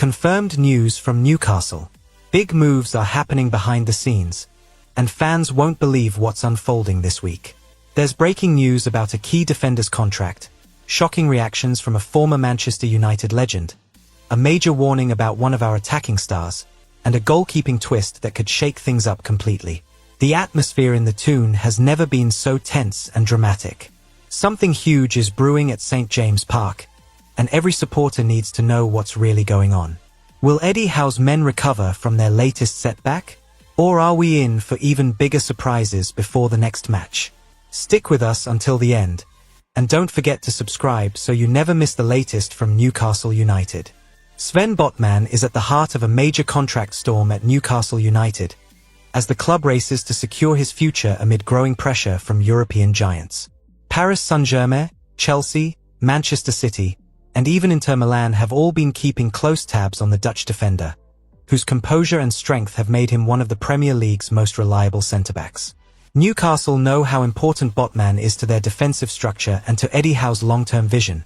Confirmed news from Newcastle. Big moves are happening behind the scenes, and fans won't believe what's unfolding this week. There's breaking news about a key defender's contract, shocking reactions from a former Manchester United legend, a major warning about one of our attacking stars, and a goalkeeping twist that could shake things up completely. The atmosphere in the Toon has never been so tense and dramatic. Something huge is brewing at St. James Park, and every supporter needs to know what's really going on. Will Eddie Howe's men recover from their latest setback? Or are we in for even bigger surprises before the next match? Stick with us until the end, and don't forget to subscribe so you never miss the latest from Newcastle United. Sven Botman is at the heart of a major contract storm at Newcastle United, as the club races to secure his future amid growing pressure from European giants. Paris Saint-Germain, Chelsea, Manchester City, and even Inter Milan have all been keeping close tabs on the Dutch defender, whose composure and strength have made him one of the Premier League's most reliable centre-backs. Newcastle know how important Botman is to their defensive structure and to Eddie Howe's long-term vision,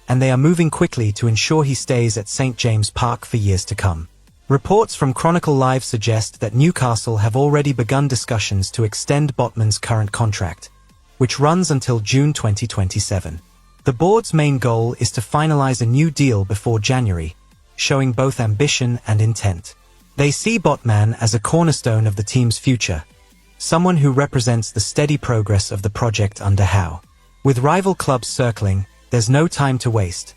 and they are moving quickly to ensure he stays at St. James Park for years to come. Reports from Chronicle Live suggest that Newcastle have already begun discussions to extend Botman's current contract, which runs until June 2027. The board's main goal is to finalize a new deal before January, showing both ambition and intent. They see Botman as a cornerstone of the team's future, someone who represents the steady progress of the project under Howe. With rival clubs circling, there's no time to waste.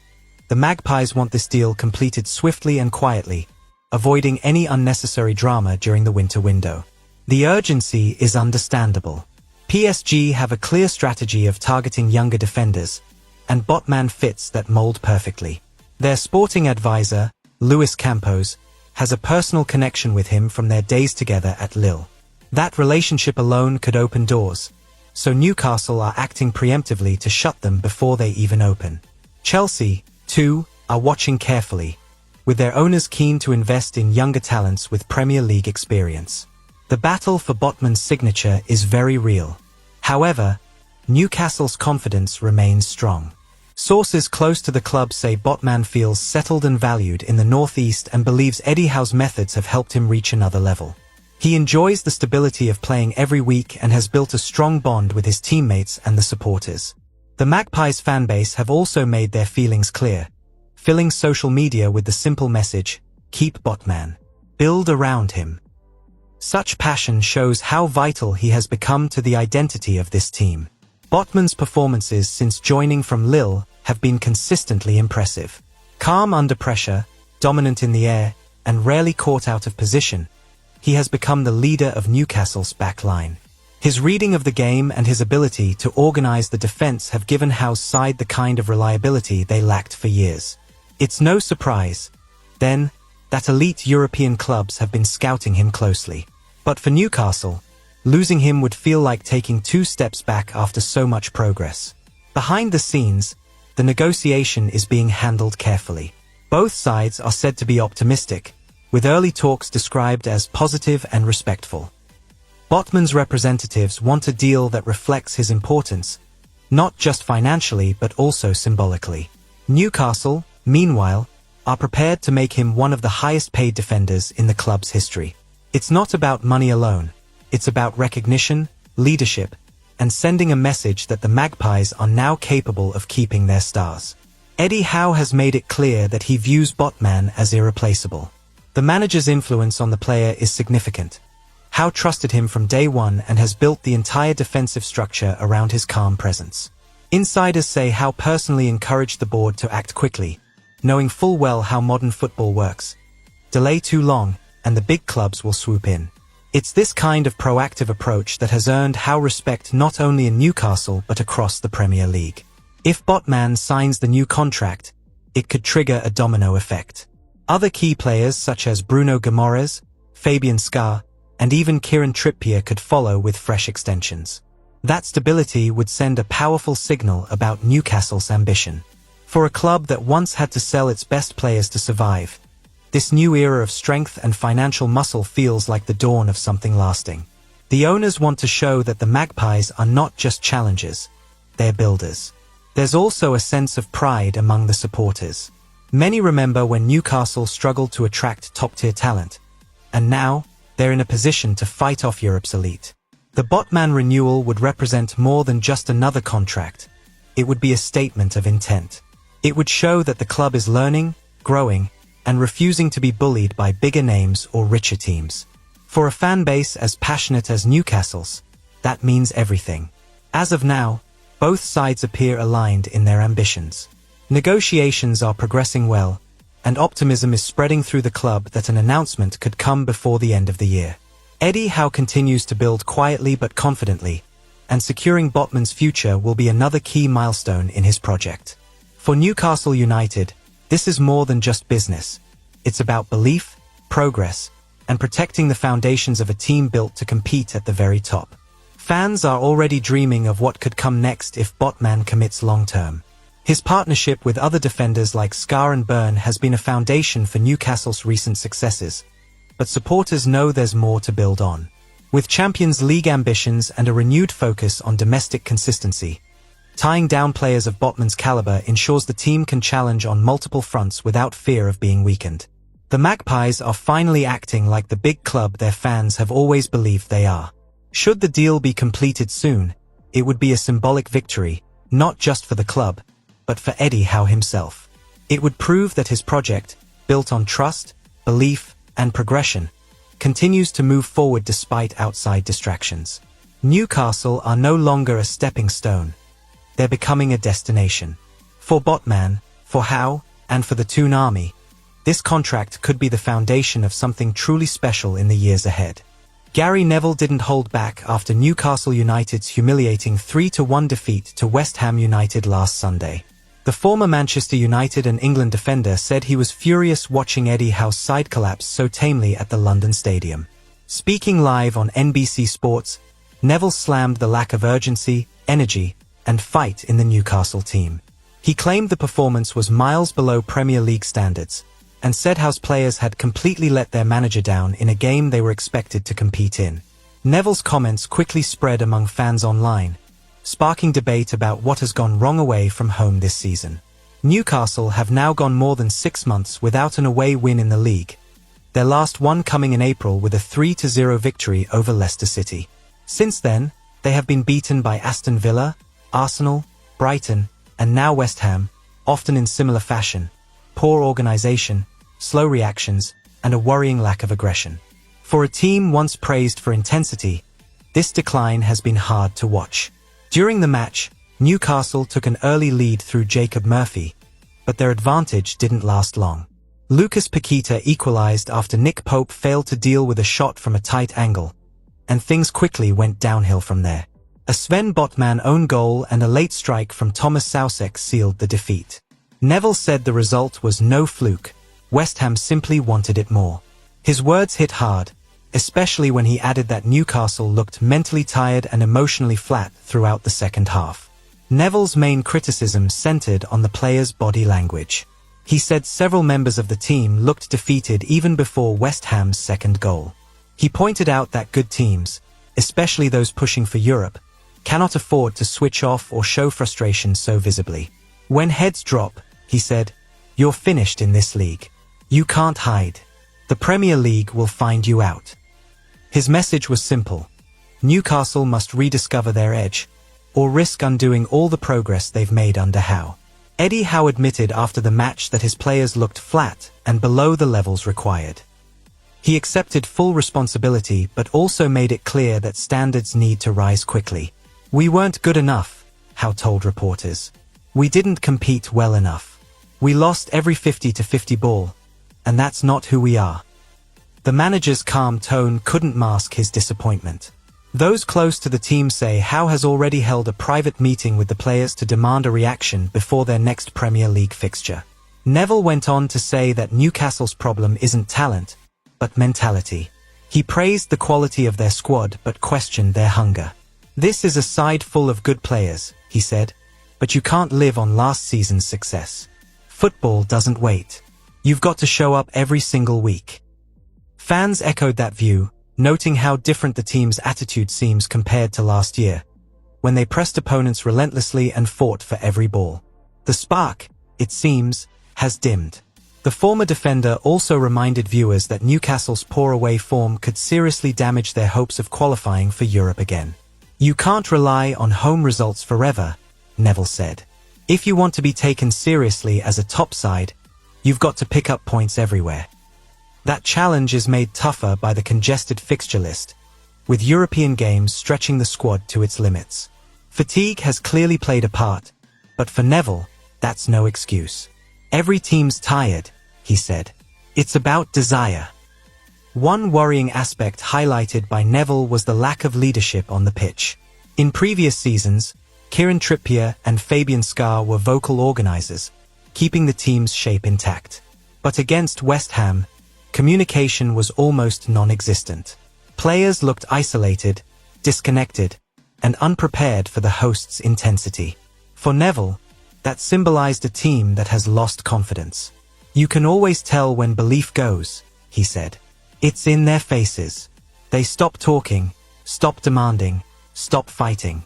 The Magpies want this deal completed swiftly and quietly, avoiding any unnecessary drama during the winter window. The urgency is understandable. PSG have a clear strategy of targeting younger defenders, and Botman fits that mold perfectly. Their sporting advisor, Luis Campos, has a personal connection with him from their days together at Lille. That relationship alone could open doors, so Newcastle are acting preemptively to shut them before they even open. Chelsea, too, are watching carefully, with their owners keen to invest in younger talents with Premier League experience. The battle for Botman's signature is very real. However, Newcastle's confidence remains strong. Sources close to the club say Botman feels settled and valued in the northeast and believes Eddie Howe's methods have helped him reach another level. He enjoys the stability of playing every week and has built a strong bond with his teammates and the supporters. The Magpies fanbase have also made their feelings clear, filling social media with the simple message, "Keep Botman. Build around him." Such passion shows how vital he has become to the identity of this team. Botman's performances since joining from Lille have been consistently impressive. Calm under pressure, dominant in the air, and rarely caught out of position, he has become the leader of Newcastle's back line. His reading of the game and his ability to organize the defense have given Howe's side the kind of reliability they lacked for years. It's no surprise, then, that elite European clubs have been scouting him closely. But for Newcastle, losing him would feel like taking 2 steps back after so much progress. Behind the scenes, the negotiation is being handled carefully. Both sides are said to be optimistic, with early talks described as positive and respectful. Botman's representatives want a deal that reflects his importance, not just financially but also symbolically. Newcastle, meanwhile, are prepared to make him one of the highest paid defenders in the club's history. It's not about money alone. It's about recognition, leadership, and sending a message that the Magpies are now capable of keeping their stars. Eddie Howe has made it clear that he views Botman as irreplaceable. The manager's influence on the player is significant. Howe trusted him from day one and has built the entire defensive structure around his calm presence. Insiders say Howe personally encouraged the board to act quickly, knowing full well how modern football works. Delay too long, and the big clubs will swoop in. It's this kind of proactive approach that has earned Howe respect not only in Newcastle but across the Premier League. If Botman signs the new contract, it could trigger a domino effect. Other key players such as Bruno Guimaraes, Fabian Schär, and even Kieran Trippier could follow with fresh extensions. That stability would send a powerful signal about Newcastle's ambition. For a club that once had to sell its best players to survive, this new era of strength and financial muscle feels like the dawn of something lasting. The owners want to show that the Magpies are not just challengers, they're builders. There's also a sense of pride among the supporters. Many remember when Newcastle struggled to attract top-tier talent, and now they're in a position to fight off Europe's elite. The Botman renewal would represent more than just another contract. It would be a statement of intent. It would show that the club is learning, growing, and refusing to be bullied by bigger names or richer teams. For a fan base as passionate as Newcastle's, that means everything. As of now, both sides appear aligned in their ambitions. Negotiations are progressing well, and optimism is spreading through the club that an announcement could come before the end of the year. Eddie Howe continues to build quietly but confidently, and securing Botman's future will be another key milestone in his project. For Newcastle United, this is more than just business. It's about belief, progress, and protecting the foundations of a team built to compete at the very top. Fans are already dreaming of what could come next if Botman commits long-term. His partnership with other defenders like Scar and Byrne has been a foundation for Newcastle's recent successes, but supporters know there's more to build on. With Champions League ambitions and a renewed focus on domestic consistency, tying down players of Botman's caliber ensures the team can challenge on multiple fronts without fear of being weakened. The Magpies are finally acting like the big club their fans have always believed they are. Should the deal be completed soon, it would be a symbolic victory, not just for the club, but for Eddie Howe himself. It would prove that his project, built on trust, belief, and progression, continues to move forward despite outside distractions. Newcastle are no longer a stepping stone. They're becoming a destination. For Botman, for Howe, and for the Toon Army, this contract could be the foundation of something truly special in the years ahead. Gary Neville didn't hold back after Newcastle United's humiliating 3-1 defeat to West Ham United last Sunday. The former Manchester United and England defender said he was furious watching Eddie Howe's side collapse so tamely at the London Stadium. Speaking live on NBC Sports, Neville slammed the lack of urgency, energy, and fight in the Newcastle team. He claimed the performance was miles below Premier League standards, and said Howe's players had completely let their manager down in a game they were expected to compete in. Neville's comments quickly spread among fans online, sparking debate about what has gone wrong away from home this season. Newcastle have now gone more than 6 months without an away win in the league, their last one coming in April with a 3-0 victory over Leicester City. Since then, they have been beaten by Aston Villa, Arsenal, Brighton, and now West Ham, often in similar fashion: poor organisation, slow reactions, and a worrying lack of aggression. For a team once praised for intensity, this decline has been hard to watch. During the match, Newcastle took an early lead through Jacob Murphy, but their advantage didn't last long. Lucas Paqueta equalised after Nick Pope failed to deal with a shot from a tight angle, and things quickly went downhill from there. A Sven Botman own goal and a late strike from Thomas Soucek sealed the defeat. Neville said the result was no fluke. West Ham simply wanted it more. His words hit hard, especially when he added that Newcastle looked mentally tired and emotionally flat throughout the second half. Neville's main criticism centered on the players' body language. He said several members of the team looked defeated even before West Ham's second goal. He pointed out that good teams, especially those pushing for Europe, cannot afford to switch off or show frustration so visibly. When heads drop, he said, "You're finished in this league. You can't hide. The Premier League will find you out." His message was simple: Newcastle must rediscover their edge, or risk undoing all the progress they've made under Howe. Eddie Howe admitted after the match that his players looked flat and below the levels required. He accepted full responsibility but also made it clear that standards need to rise quickly. "We weren't good enough," Howe told reporters. "We didn't compete well enough. We lost every 50-50 ball, and that's not who we are." The manager's calm tone couldn't mask his disappointment. Those close to the team say Howe has already held a private meeting with the players to demand a reaction before their next Premier League fixture. Neville went on to say that Newcastle's problem isn't talent, but mentality. He praised the quality of their squad but questioned their hunger. "This is a side full of good players," he said, "but you can't live on last season's success. Football doesn't wait. You've got to show up every single week." Fans echoed that view, noting how different the team's attitude seems compared to last year, when they pressed opponents relentlessly and fought for every ball. The spark, it seems, has dimmed. The former defender also reminded viewers that Newcastle's poor away form could seriously damage their hopes of qualifying for Europe again. "You can't rely on home results forever," Neville said. "If you want to be taken seriously as a top side, you've got to pick up points everywhere." That challenge is made tougher by the congested fixture list, with European games stretching the squad to its limits. Fatigue has clearly played a part, but for Neville, that's no excuse. "Every team's tired," he said. "It's about desire." One worrying aspect highlighted by Neville was the lack of leadership on the pitch. In previous seasons, Kieran Trippier and Fabian Schär were vocal organisers, keeping the team's shape intact. But against West Ham, communication was almost non-existent. Players looked isolated, disconnected, and unprepared for the hosts' intensity. For Neville, that symbolized a team that has lost confidence. "You can always tell when belief goes," he said. "It's in their faces. They stop talking, stop demanding, stop fighting."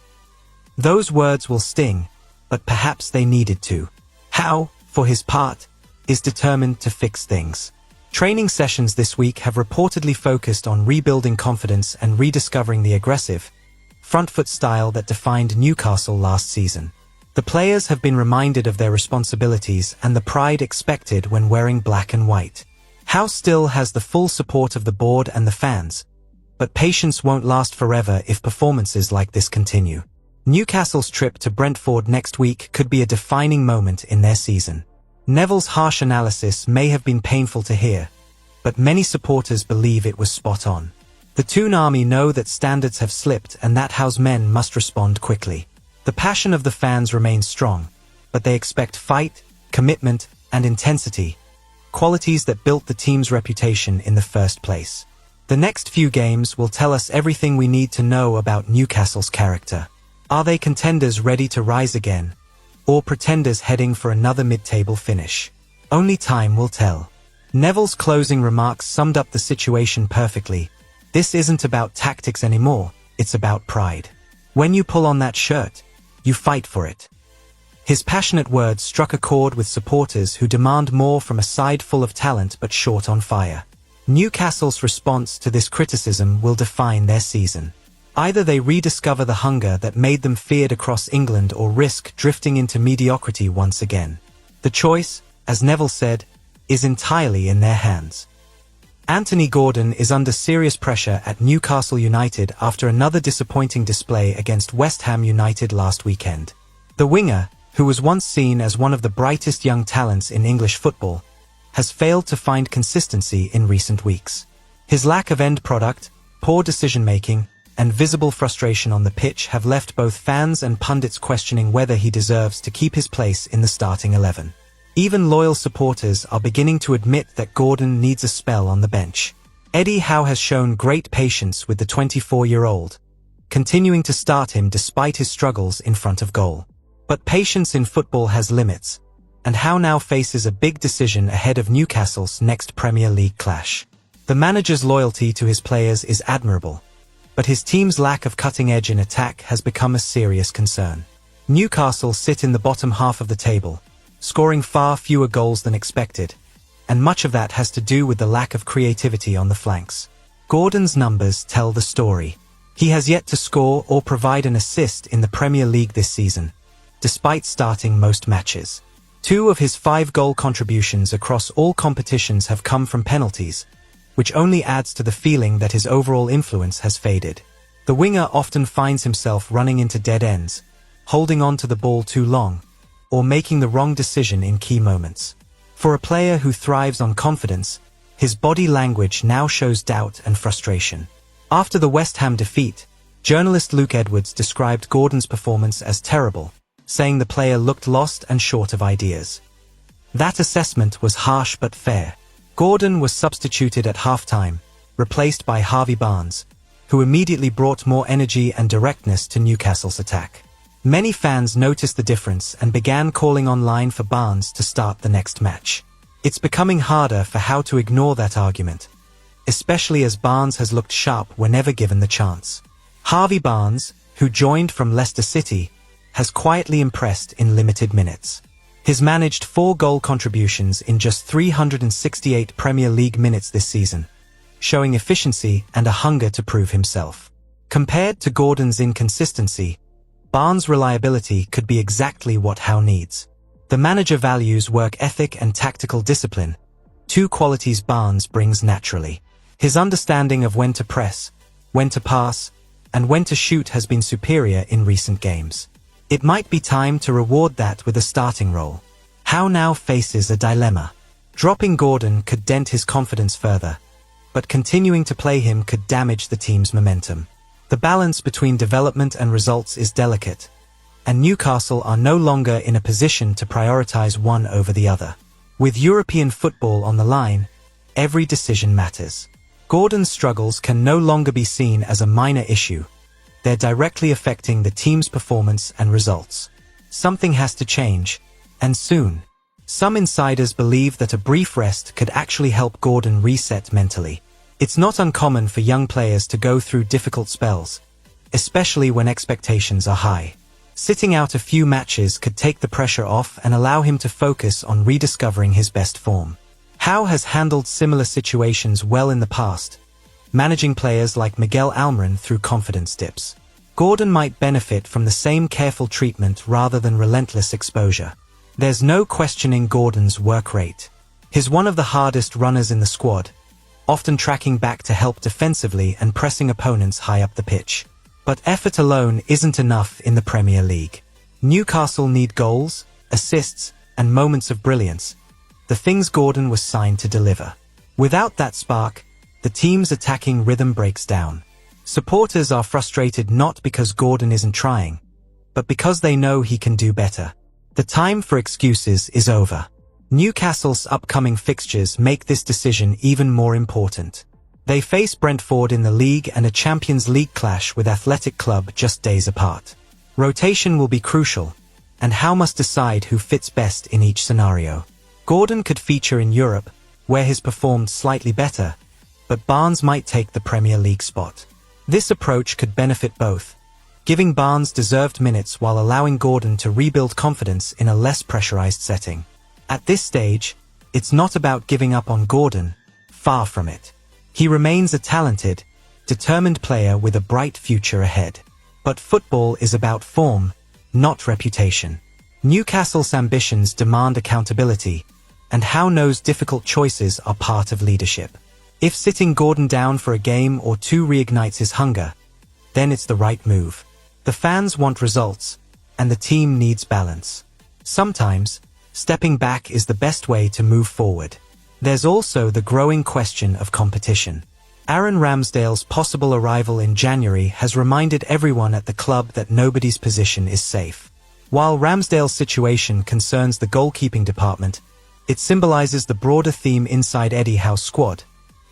Those words will sting, but perhaps they needed to. Howe, for his part, is determined to fix things. Training sessions this week have reportedly focused on rebuilding confidence and rediscovering the aggressive, front-foot style that defined Newcastle last season. The players have been reminded of their responsibilities and the pride expected when wearing black and white. Howe still has the full support of the board and the fans, but patience won't last forever if performances like this continue. Newcastle's trip to Brentford next week could be a defining moment in their season. Neville's harsh analysis may have been painful to hear, but many supporters believe it was spot on. The Toon Army know that standards have slipped and that Howe's men must respond quickly. The passion of the fans remains strong, but they expect fight, commitment, and intensity, qualities that built the team's reputation in the first place. The next few games will tell us everything we need to know about Newcastle's character. Are they contenders ready to rise again, or pretenders heading for another mid-table finish? Only time will tell. Neville's closing remarks summed up the situation perfectly. This isn't about tactics anymore, it's about pride. When you pull on that shirt, you fight for it. His passionate words struck a chord with supporters who demand more from a side full of talent but short on fire. Newcastle's response to this criticism will define their season. Either they rediscover the hunger that made them feared across England or risk drifting into mediocrity once again. The choice, as Neville said, is entirely in their hands. Anthony Gordon is under serious pressure at Newcastle United after another disappointing display against West Ham United last weekend. The winger, who was once seen as one of the brightest young talents in English football, has failed to find consistency in recent weeks. His lack of end product, poor decision-making, and visible frustration on the pitch have left both fans and pundits questioning whether he deserves to keep his place in the starting 11. Even loyal supporters are beginning to admit that Gordon needs a spell on the bench. Eddie Howe has shown great patience with the 24-year-old, continuing to start him despite his struggles in front of goal. But patience in football has limits, and Howe now faces a big decision ahead of Newcastle's next Premier League clash. The manager's loyalty to his players is admirable, but his team's lack of cutting edge in attack has become a serious concern. Newcastle sit in the bottom half of the table, scoring far fewer goals than expected, and much of that has to do with the lack of creativity on the flanks. Gordon's numbers tell the story. He has yet to score or provide an assist in the Premier League this season, despite starting most matches. 2 of his 5 goal contributions across all competitions have come from penalties, which only adds to the feeling that his overall influence has faded. The winger often finds himself running into dead ends, holding on to the ball too long, or making the wrong decision in key moments. For a player who thrives on confidence, his body language now shows doubt and frustration. After the West Ham defeat, journalist Luke Edwards described Gordon's performance as terrible, saying the player looked lost and short of ideas. That assessment was harsh but fair. Gordon was substituted at half-time, replaced by Harvey Barnes, who immediately brought more energy and directness to Newcastle's attack. Many fans noticed the difference and began calling online for Barnes to start the next match. It's becoming harder for Howe to ignore that argument, especially as Barnes has looked sharp whenever given the chance. Harvey Barnes, who joined from Leicester City, has quietly impressed in limited minutes. He's managed 4 goal contributions in just 368 Premier League minutes this season, showing efficiency and a hunger to prove himself. Compared to Gordon's inconsistency, Barnes' reliability could be exactly what Howe needs. The manager values work ethic and tactical discipline, 2 qualities Barnes brings naturally. His understanding of when to press, when to pass, and when to shoot has been superior in recent games. It might be time to reward that with a starting role. Howe now faces a dilemma. Dropping Gordon could dent his confidence further, but continuing to play him could damage the team's momentum. The balance between development and results is delicate, and Newcastle are no longer in a position to prioritize one over the other. With European football on the line, every decision matters. Gordon's struggles can no longer be seen as a minor issue. They're directly affecting the team's performance and results. Something has to change, and soon. Some insiders believe that a brief rest could actually help Gordon reset mentally. It's not uncommon for young players to go through difficult spells, especially when expectations are high. Sitting out a few matches could take the pressure off and allow him to focus on rediscovering his best form. Howe has handled similar situations well in the past, managing players like Miguel Almiron through confidence dips. Gordon might benefit from the same careful treatment rather than relentless exposure. There's no questioning Gordon's work rate. He's one of the hardest runners in the squad, often tracking back to help defensively and pressing opponents high up the pitch. But effort alone isn't enough in the Premier League. Newcastle need goals, assists, and moments of brilliance, the things Gordon was signed to deliver. Without that spark, the team's attacking rhythm breaks down. Supporters are frustrated not because Gordon isn't trying, but because they know he can do better. The time for excuses is over. Newcastle's upcoming fixtures make this decision even more important. They face Brentford in the league and a Champions League clash with Athletic Club just days apart. Rotation will be crucial, and Howe must decide who fits best in each scenario. Gordon could feature in Europe, where he's performed slightly better, but Barnes might take the Premier League spot. This approach could benefit both, giving Barnes deserved minutes while allowing Gordon to rebuild confidence in a less pressurized setting. At this stage, it's not about giving up on Gordon, far from it. He remains a talented, determined player with a bright future ahead. But football is about form, not reputation. Newcastle's ambitions demand accountability, and Howe knows difficult choices are part of leadership. If sitting Gordon down for a game or two reignites his hunger, then it's the right move. The fans want results, and the team needs balance. Sometimes, stepping back is the best way to move forward. There's also the growing question of competition. Aaron Ramsdale's possible arrival in January has reminded everyone at the club that nobody's position is safe. While Ramsdale's situation concerns the goalkeeping department, it symbolizes the broader theme inside Eddie Howe's squad.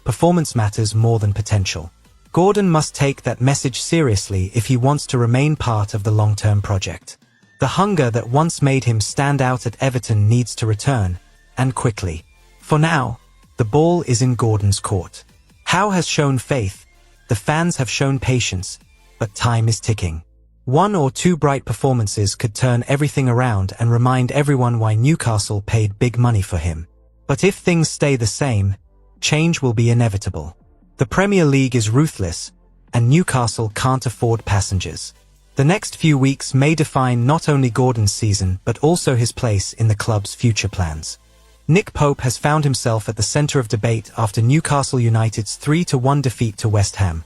Performance matters more than potential. Gordon must take that message seriously if he wants to remain part of the long-term project. The hunger that once made him stand out at Everton needs to return, and quickly. For now, the ball is in Gordon's court. Howe has shown faith, the fans have shown patience, but time is ticking. 1 or 2 bright performances could turn everything around and remind everyone why Newcastle paid big money for him. But if things stay the same, change will be inevitable. The Premier League is ruthless, and Newcastle can't afford passengers. The next few weeks may define not only Gordon's season but also his place in the club's future plans. Nick Pope has found himself at the centre of debate after Newcastle United's 3-1 defeat to West Ham,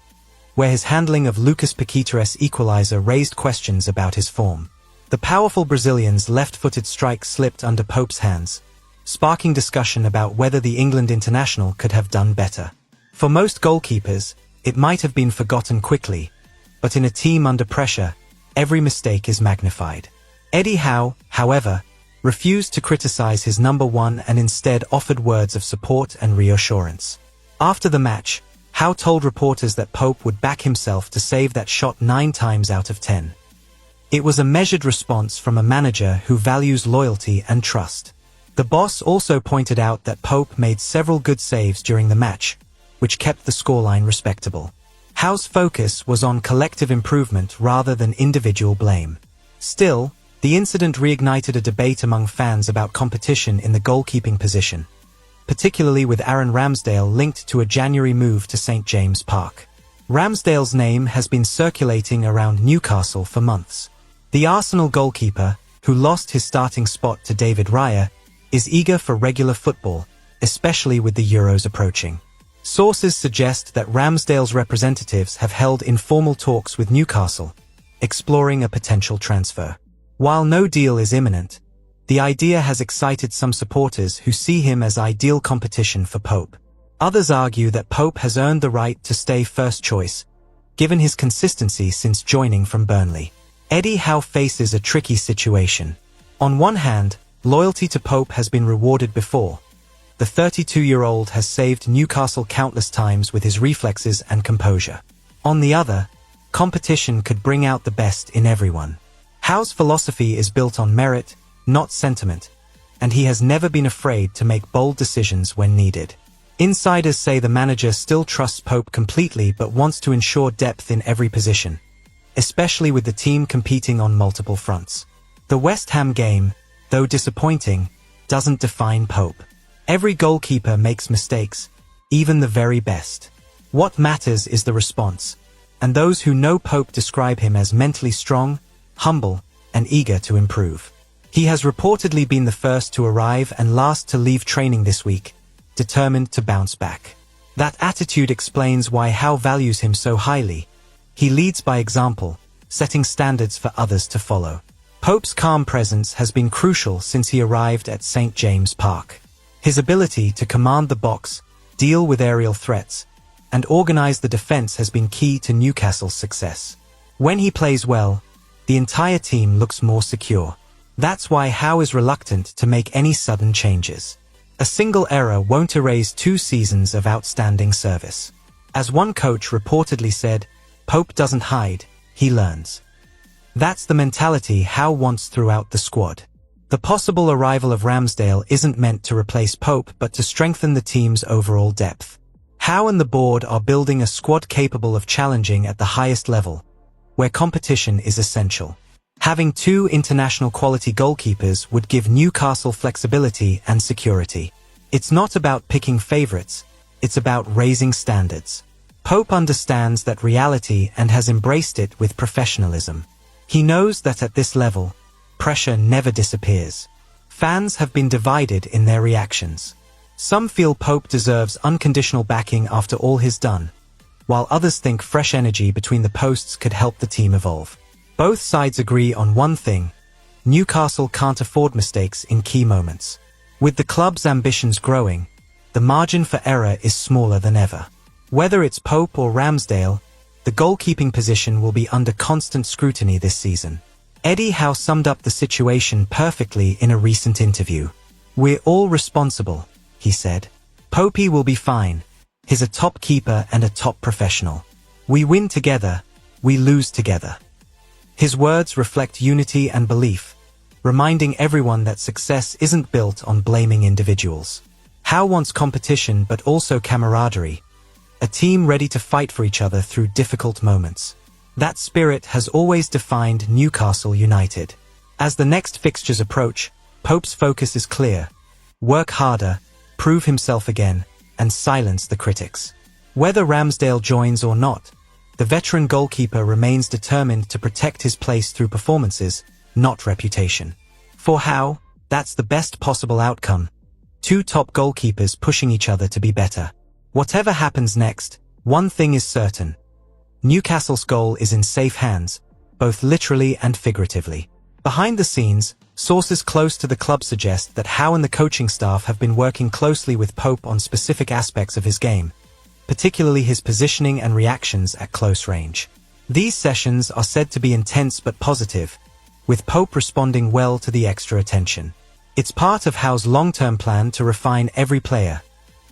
where his handling of Lucas Paqueta's equaliser raised questions about his form. The powerful Brazilian's left-footed strike slipped under Pope's hands, sparking discussion about whether the England international could have done better. For most goalkeepers, it might have been forgotten quickly, but in a team under pressure, every mistake is magnified. Eddie Howe, however, refused to criticize his number one and instead offered words of support and reassurance. After the match, Howe told reporters that Pope would back himself to save that shot 9 times out of 10. It was a measured response from a manager who values loyalty and trust. The boss also pointed out that Pope made several good saves during the match, which kept the scoreline respectable. Howe's focus was on collective improvement rather than individual blame. Still, The incident reignited a debate among fans about competition in the goalkeeping position, particularly with Aaron Ramsdale linked to a January move to St. James Park. Ramsdale's name has been circulating around Newcastle for months. The Arsenal goalkeeper, who lost his starting spot to David Raya, is eager for regular football, especially with the Euros approaching. Sources suggest that Ramsdale's representatives have held informal talks with Newcastle, exploring a potential transfer. While no deal is imminent, the idea has excited some supporters who see him as ideal competition for Pope. Others argue that Pope has earned the right to stay first choice, given his consistency since joining from Burnley. Eddie Howe faces a tricky situation. On one hand, loyalty to Pope has been rewarded before. The 32-year-old has saved Newcastle countless times with his reflexes and composure. On the other, competition could bring out the best in everyone. Howe's philosophy is built on merit, not sentiment, and he has never been afraid to make bold decisions when needed. Insiders say the manager still trusts Pope completely but wants to ensure depth in every position, especially with the team competing on multiple fronts. The West Ham game, though disappointing, doesn't define Pope. Every goalkeeper makes mistakes, even the very best. What matters is the response, and those who know Pope describe him as mentally strong, humble, and eager to improve. He has reportedly been the first to arrive and last to leave training this week, determined to bounce back. That attitude explains why Howe values him so highly. He leads by example, setting standards for others to follow. Pope's calm presence has been crucial since he arrived at St. James Park. His ability to command the box, deal with aerial threats, and organize the defense has been key to Newcastle's success. When he plays well, the entire team looks more secure. That's why Howe is reluctant to make any sudden changes. A single error won't erase 2 seasons of outstanding service. As one coach reportedly said, Pope doesn't hide, he learns. That's the mentality Howe wants throughout the squad. The possible arrival of Ramsdale isn't meant to replace Pope but to strengthen the team's overall depth. Howe and the board are building a squad capable of challenging at the highest level, where competition is essential. Having 2 international quality goalkeepers would give Newcastle flexibility and security. It's not about picking favorites, it's about raising standards. Pope understands that reality and has embraced it with professionalism. He knows that at this level, pressure never disappears. Fans have been divided in their reactions. Some feel Pope deserves unconditional backing after all he's done, while others think fresh energy between the posts could help the team evolve. Both sides agree on one thing: Newcastle can't afford mistakes in key moments. With the club's ambitions growing, the margin for error is smaller than ever. Whether it's Pope or Ramsdale, the goalkeeping position will be under constant scrutiny this season. Eddie Howe summed up the situation perfectly in a recent interview. "We're all responsible," he said. "Popey will be fine. He's a top keeper and a top professional. We win together, we lose together." His words reflect unity and belief, reminding everyone that success isn't built on blaming individuals. Howe wants competition but also camaraderie, a team ready to fight for each other through difficult moments. That spirit has always defined Newcastle United. As the next fixtures approach, Pope's focus is clear: work harder, prove himself again, and silence the critics. Whether Ramsdale joins or not, the veteran goalkeeper remains determined to protect his place through performances, not reputation. For Howe, that's the best possible outcome: 2 top goalkeepers pushing each other to be better. Whatever happens next, one thing is certain: Newcastle's goal is in safe hands, both literally and figuratively. Behind the scenes, sources close to the club suggest that Howe and the coaching staff have been working closely with Pope on specific aspects of his game, particularly his positioning and reactions at close range. These sessions are said to be intense but positive, with Pope responding well to the extra attention. It's part of Howe's long-term plan to refine every player,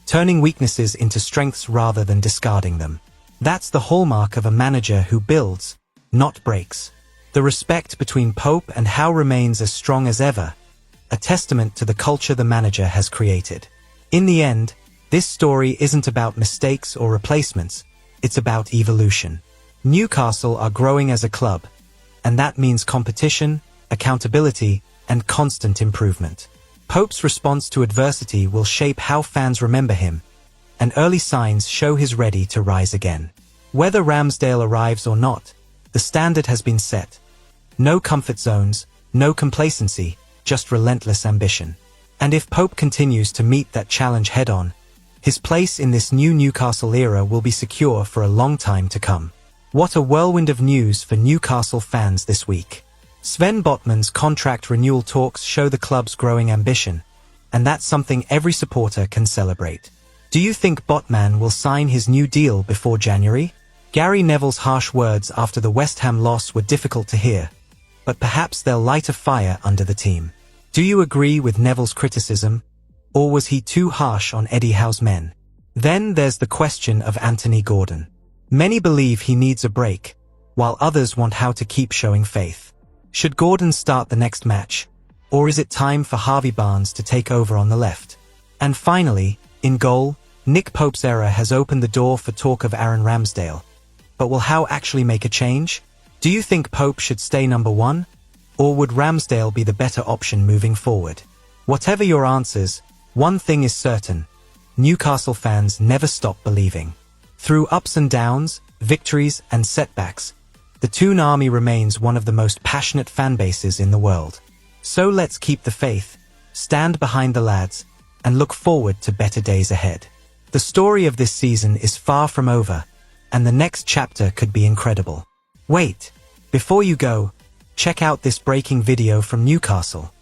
turning weaknesses into strengths rather than discarding them. That's the hallmark of a manager who builds, not breaks. The respect between Pope and Howe remains as strong as ever, a testament to the culture the manager has created. In the end, this story isn't about mistakes or replacements, it's about evolution. Newcastle are growing as a club, and that means competition, accountability, and constant improvement. Pope's response to adversity will shape how fans remember him, and early signs show he's ready to rise again. Whether Ramsdale arrives or not, the standard has been set. No comfort zones, no complacency, just relentless ambition. And if Pope continues to meet that challenge head-on, his place in this new Newcastle era will be secure for a long time to come. What a whirlwind of news for Newcastle fans this week. Sven Botman's contract renewal talks show the club's growing ambition, and that's something every supporter can celebrate. Do you think Botman will sign his new deal before January? Gary Neville's harsh words after the West Ham loss were difficult to hear, but perhaps they'll light a fire under the team. Do you agree with Neville's criticism, or was he too harsh on Eddie Howe's men? Then there's the question of Anthony Gordon. Many believe he needs a break, while others want Howe to keep showing faith. Should Gordon start the next match, or is it time for Harvey Barnes to take over on the left? And finally, in goal, Nick Pope's era has opened the door for talk of Aaron Ramsdale. But will Howe actually make a change? Do you think Pope should stay number one, or would Ramsdale be the better option moving forward? Whatever your answers, one thing is certain: Newcastle fans never stop believing. Through ups and downs, victories and setbacks, the Toon Army remains one of the most passionate fan bases in the world. So let's keep the faith, stand behind the lads, and look forward to better days ahead. The story of this season is far from over, and the next chapter could be incredible. Wait, before you go, check out this breaking video from Newcastle.